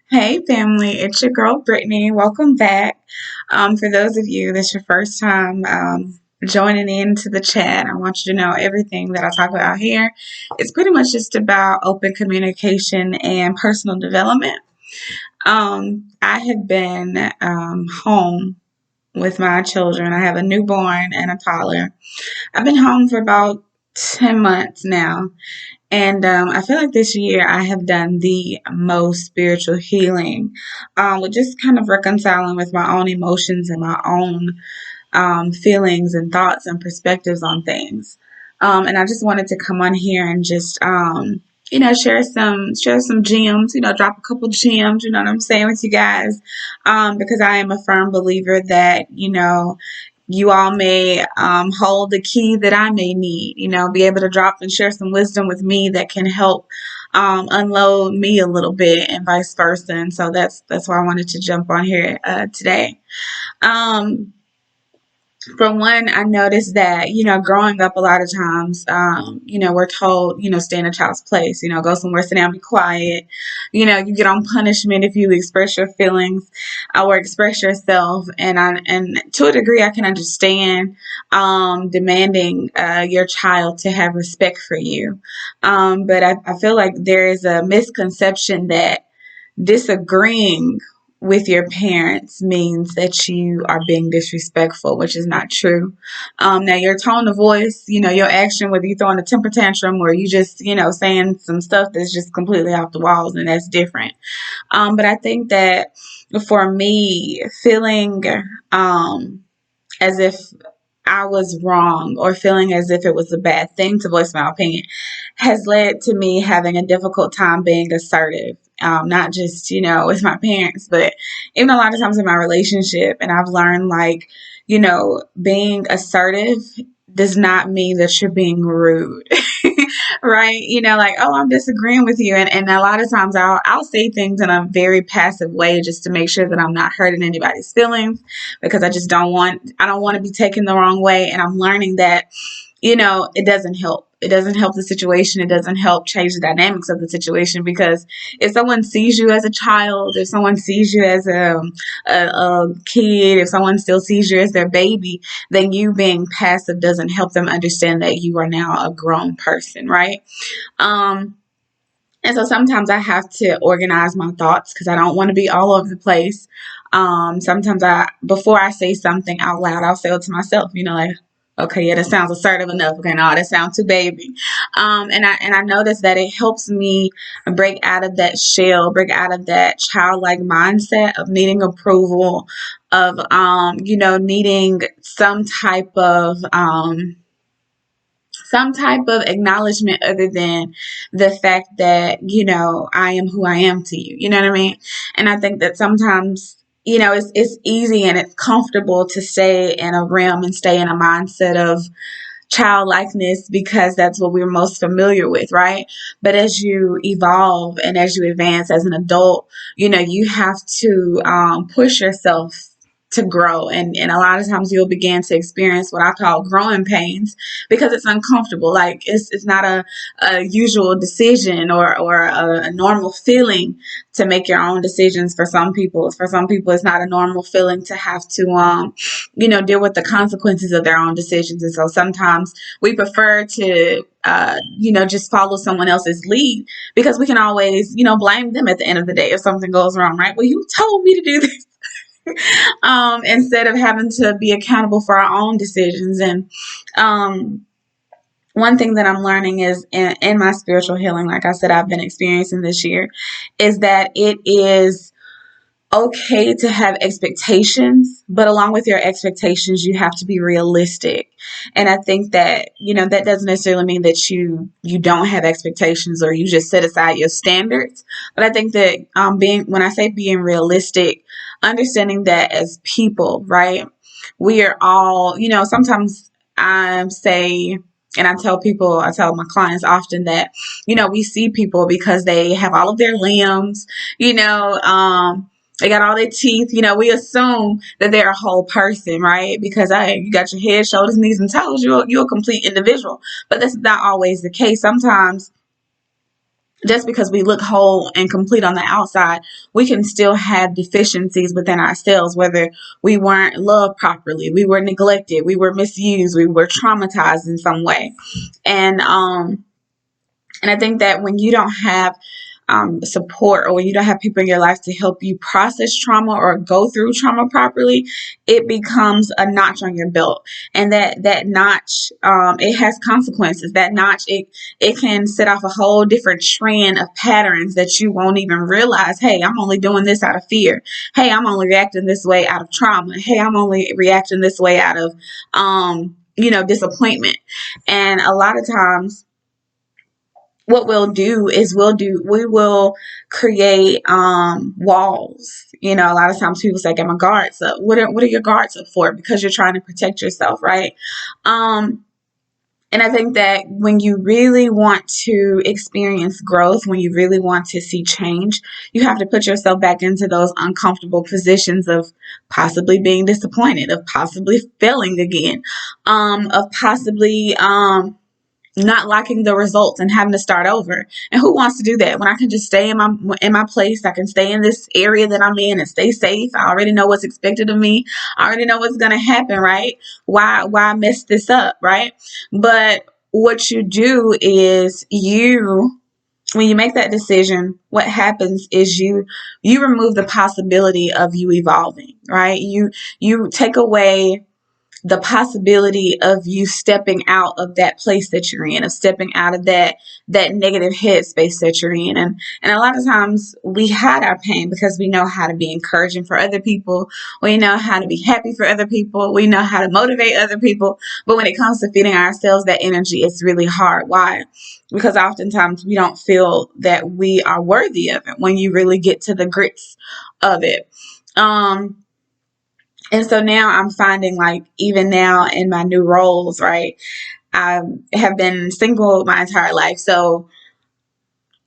Hey family, it's your girl Brittany. Welcome back. For those of you that's your first time joining into the chat, I want you to know everything that I talk about here is pretty much just about open communication and personal development. I have been home with my children. I have a newborn and a toddler. I've been home for about 10 months now. And I feel like this year I have done the most spiritual healing with just kind of reconciling with my own emotions and my own feelings and thoughts and perspectives on things. And I just wanted to come on here and just share some gems, drop a couple gems, you know what I'm saying, with you guys. Because I am a firm believer that, you all may hold the key that I may need, be able to drop and share some wisdom with me that can help unload me a little bit and vice versa. And so that's why I wanted to jump on here today. Um, for one, I noticed that, growing up a lot of times, we're told, stay in a child's place, go somewhere, sit down, be quiet. You get on punishment if you express your feelings or express yourself. And to a degree, I can understand demanding your child to have respect for you. But I feel like there is a misconception that disagreeing with your parents means that you are being disrespectful, which is not true. Now, your tone of voice, your action, whether you're throwing a temper tantrum or you just, saying some stuff that's just completely off the walls, and that's different. But I think that for me, feeling as if I was wrong or feeling as if it was a bad thing to voice my opinion has led to me having a difficult time being assertive. Not just, with my parents, but even a lot of times in my relationship. And I've learned like, being assertive does not mean that you're being rude. Right? Like, oh, I'm disagreeing with you. And a lot of times I'll say things in a very passive way just to make sure that I'm not hurting anybody's feelings because I don't want to be taken the wrong way. And I'm learning that, it doesn't help. It doesn't help the situation. It doesn't help change the dynamics of the situation because if someone sees you as a child, if someone sees you as a kid, if someone still sees you as their baby, then you being passive doesn't help them understand that you are now a grown person, right? Um, and so sometimes I have to organize my thoughts because I don't want to be all over the place. Sometimes before I say something out loud, I'll say it to myself, like, okay, yeah, that sounds assertive enough. Okay, no, that sounds too baby. And I notice that it helps me break out of that shell, break out of that childlike mindset of needing approval, of needing some type of acknowledgement other than the fact that, I am who I am to you. You know what I mean? And I think that sometimes, it's easy and it's comfortable to stay in a realm and stay in a mindset of childlikeness because that's what we're most familiar with, right? But as you evolve and as you advance as an adult, you have to push yourself to grow, and a lot of times you'll begin to experience what I call growing pains because it's uncomfortable. Like it's not a usual decision or a normal feeling to make your own decisions. For some people it's not a normal feeling to have to deal with the consequences of their own decisions. And so sometimes we prefer to, just follow someone else's lead because we can always, blame them at the end of the day if something goes wrong, right? Well, you told me to do this. Instead of having to be accountable for our own decisions. And one thing that I'm learning is in my spiritual healing, like I said, I've been experiencing this year, is that it is okay to have expectations, but along with your expectations, you have to be realistic. And I think that, that doesn't necessarily mean that you don't have expectations or you just set aside your standards. But I think that when I say being realistic, understanding that as people, right? We are all, sometimes I say, and I tell my clients often that, we see people because they have all of their limbs, they got all their teeth. We assume that they're a whole person, right? Because you got your head, shoulders, knees, and toes. You're a complete individual. But that's not always the case. Sometimes just because we look whole and complete on the outside, we can still have deficiencies within ourselves, whether we weren't loved properly, we were neglected, we were misused, we were traumatized in some way. And I think that when you don't have support, or when you don't have people in your life to help you process trauma or go through trauma properly, it becomes a notch on your belt. And that notch, it has consequences. That notch, it can set off a whole different trend of patterns that you won't even realize. Hey, I'm only doing this out of fear. Hey, I'm only reacting this way out of trauma. Hey, I'm only reacting this way out of disappointment. And a lot of times, what we'll do is we will create walls. A lot of times people say, "Get my guards up." What are your guards up for? Because you're trying to protect yourself, right? And I think that when you really want to experience growth, when you really want to see change, you have to put yourself back into those uncomfortable positions of possibly being disappointed, of possibly failing again, of possibly not liking the results and having to start over. And who wants to do that when I can just stay in my place? I can stay in this area that I'm in and stay safe. I already know what's expected of me. I already know what's going to happen, right? Why mess this up, right? But what you do is when you make that decision, what happens is you remove the possibility of you evolving, right? You take away the possibility of you stepping out of that place that you're in, of stepping out of that negative headspace that you're in. And a lot of times we hide our pain because we know how to be encouraging for other people. We know how to be happy for other people. We know how to motivate other people. But when it comes to feeding ourselves that energy, it's really hard. Why? Because oftentimes we don't feel that we are worthy of it when you really get to the grits of it. And so now I'm finding, like, even now in my new roles, right? I have been single my entire life. So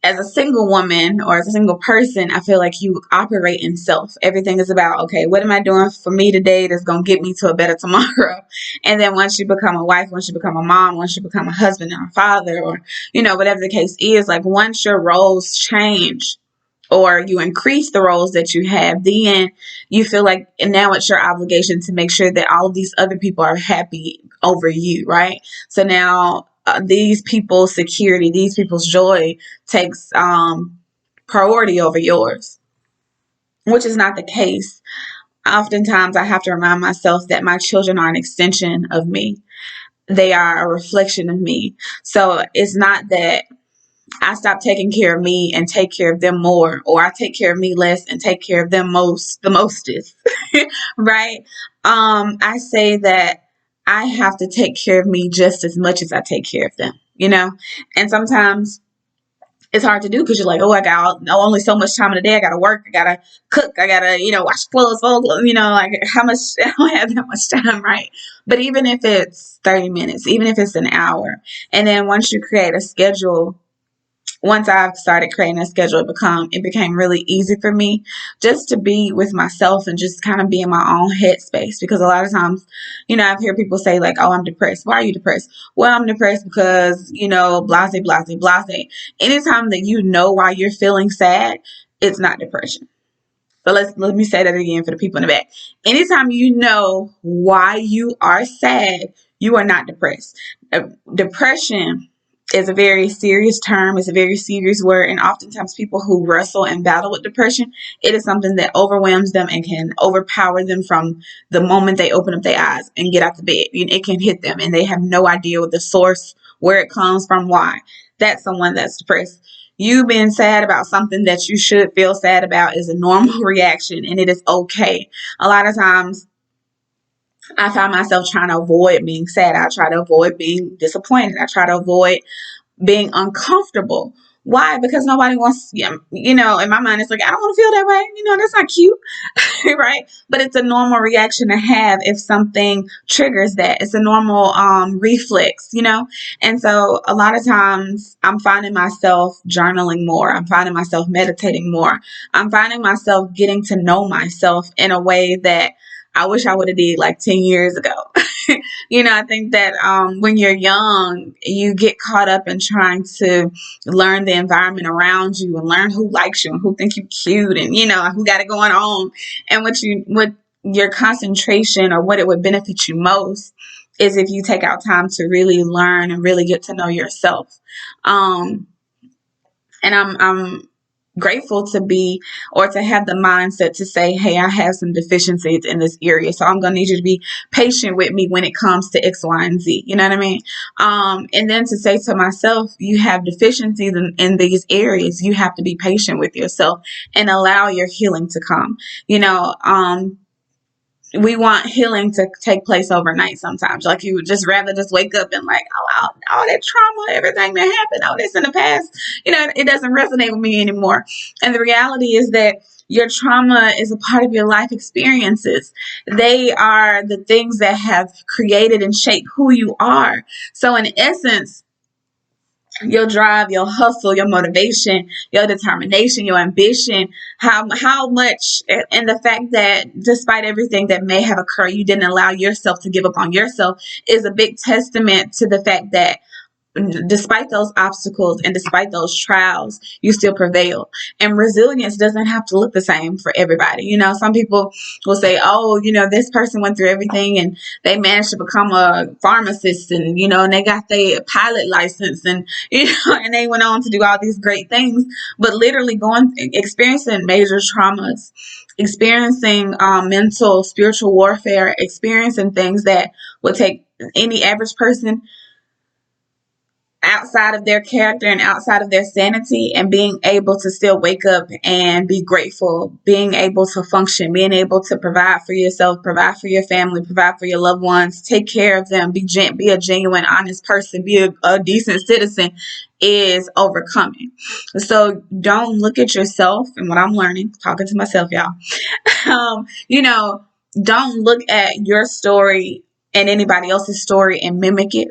as a single woman or as a single person, I feel like you operate in self. Everything is about, okay, what am I doing for me today that's going to get me to a better tomorrow? And then once you become a wife, once you become a mom, once you become a husband and a father, or, whatever the case is, like, once your roles change, or you increase the roles that you have, then you feel like, and now it's your obligation to make sure that all of these other people are happy over you, right? So now these people's security, these people's joy takes priority over yours, which is not the case. Oftentimes I have to remind myself that my children are an extension of me. They are a reflection of me. So it's not that I stop taking care of me and take care of them more, or I take care of me less and take care of them the mostest, right? I say that I have to take care of me just as much as I take care of them, and sometimes it's hard to do because you're like, oh, I got only so much time in the day. I got to work. I got to cook. I got to, wash clothes, fold clothes, like how much, I don't have that much time, right? But even if it's 30 minutes, even if it's an hour, and then once you create a schedule, once I've started creating a schedule, it became really easy for me just to be with myself and just kind of be in my own headspace. Because a lot of times, I've heard people say, like, oh, I'm depressed. Why are you depressed? Well, I'm depressed because, blase, blase, blase. Anytime that you know why you're feeling sad, it's not depression. So let me say that again for the people in the back. Anytime you know why you are sad, you are not depressed. Depression is a very serious term. It's a very serious word. And oftentimes people who wrestle and battle with depression, it is something that overwhelms them and can overpower them from the moment they open up their eyes and get out the bed. It can hit them and they have no idea what the source, where it comes from, why. That's someone that's depressed. You being sad about something that you should feel sad about is a normal reaction, and it is okay. A lot of times I find myself trying to avoid being sad. I try to avoid being disappointed. I try to avoid being uncomfortable. Why? Because nobody wants, in my mind, it's like, I don't want to feel that way. That's not cute, right? But it's a normal reaction to have if something triggers that. It's a normal reflex, And so a lot of times I'm finding myself journaling more. I'm finding myself meditating more. I'm finding myself getting to know myself in a way that I wish I would have did like 10 years ago. I think that when you're young, you get caught up in trying to learn the environment around you and learn who likes you and who think you cute and who got it going on. And what your concentration or what it would benefit you most is if you take out time to really learn and really get to know yourself. Um, and I'm grateful to be or to have the mindset to say, hey, I have some deficiencies in this area, so I'm going to need you to be patient with me when it comes to X, Y, and Z. You know what I mean? And then to say to myself, you have deficiencies in these areas, you have to be patient with yourself and allow your healing to come. We want healing to take place overnight sometimes. Like, you would just rather just wake up and like, oh, all that trauma, everything that happened, all this in the past, it doesn't resonate with me anymore. And the reality is that your trauma is a part of your life experiences. They are the things that have created and shaped who you are. So in essence, your drive, your hustle, your motivation, your determination, your ambition, how much, and the fact that despite everything that may have occurred, you didn't allow yourself to give up on yourself is a big testament to the fact that despite those obstacles and despite those trials, you still prevail. And resilience doesn't have to look the same for everybody. Some people will say, oh, this person went through everything and they managed to become a pharmacist and they got their pilot license and, and they went on to do all these great things. But literally experiencing major traumas, experiencing mental, spiritual warfare, experiencing things that would take any average person outside of their character and outside of their sanity, and being able to still wake up and be grateful, being able to function, being able to provide for yourself, provide for your family, provide for your loved ones, take care of them, be a genuine, honest person, be a decent citizen, is overcoming. So don't look at yourself, and what I'm learning, talking to myself, y'all, don't look at your story and anybody else's story and mimic it,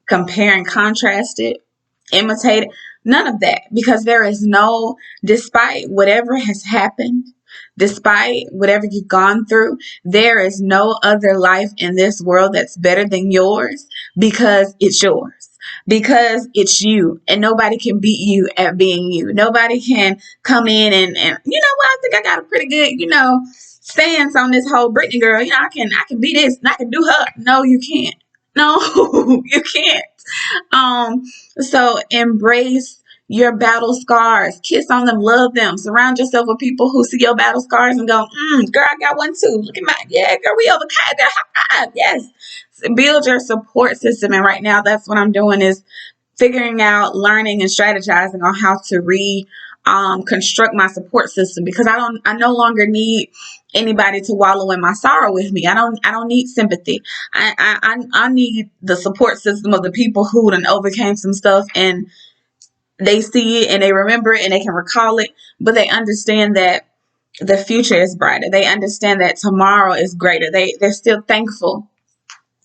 compare and contrast it, imitate it. None of that, because there is no, despite whatever has happened, despite whatever you've gone through, there is no other life in this world that's better than yours, because it's yours. Because it's you, and nobody can beat you at being you. Nobody can come in and you know what, I think I got a pretty good, stance on this whole Britney girl. I can be this and I can do her. No, you can't. No, you can't. So embrace your battle scars, kiss on them, love them, surround yourself with people who see your battle scars and go, girl, I got one too. Look at mine. Yeah, girl, we overcame. Girl, high five. Yes. Build your support system. And right now that's what I'm doing, is figuring out, learning, and strategizing on how to construct my support system, because I no longer need anybody to wallow in my sorrow with me. I don't need sympathy. I need the support system of the people who done overcame some stuff, and they see it and they remember it and they can recall it, but they understand that the future is brighter. They understand that tomorrow is greater. They're still thankful.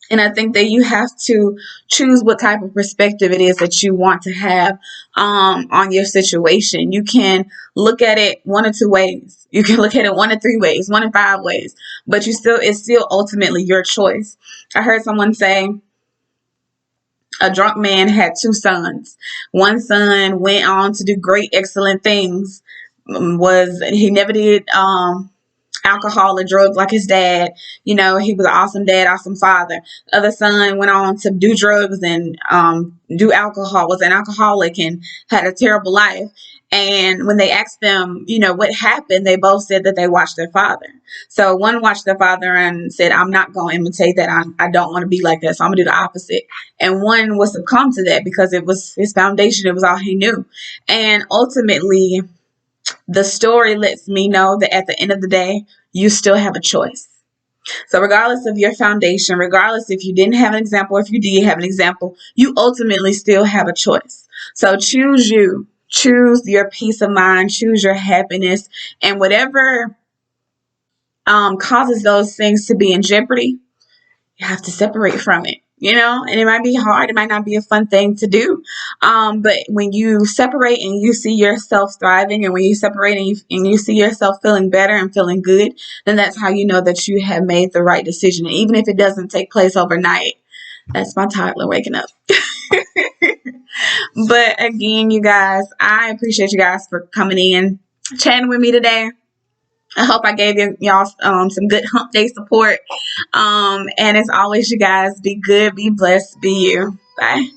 And I think that you have to choose what type of perspective it is that you want to have on your situation. You can look at it one or two ways. You can look at it one or three ways, one or five ways, but it's still ultimately your choice. I heard someone say a drunk man had two sons. One son went on to do great, excellent things. He never did alcohol or drugs like his dad. He was an awesome dad, awesome father. The other son went on to do drugs and do alcohol, was an alcoholic and had a terrible life. And when they asked them, what happened, they both said that they watched their father. So one watched their father and said, I'm not going to imitate that. I don't want to be like that. So I'm going to do the opposite. And one was succumb to that because it was his foundation. It was all he knew. And ultimately, the story lets me know that at the end of the day, you still have a choice. So regardless of your foundation, regardless if you didn't have an example or if you did have an example, you ultimately still have a choice. So choose you. Choose your peace of mind. Choose your happiness. And whatever causes those things to be in jeopardy, you have to separate from it. and it might be hard. It might not be a fun thing to do. But when you separate and you see yourself thriving, and when you separate and you see yourself feeling better and feeling good, then that's how you know that you have made the right decision. And even if it doesn't take place overnight, that's my toddler waking up. But again, you guys, I appreciate you guys for coming in, chatting with me today. I hope I gave y'all some good hump day support. And as always, you guys, be good, be blessed, be you. Bye.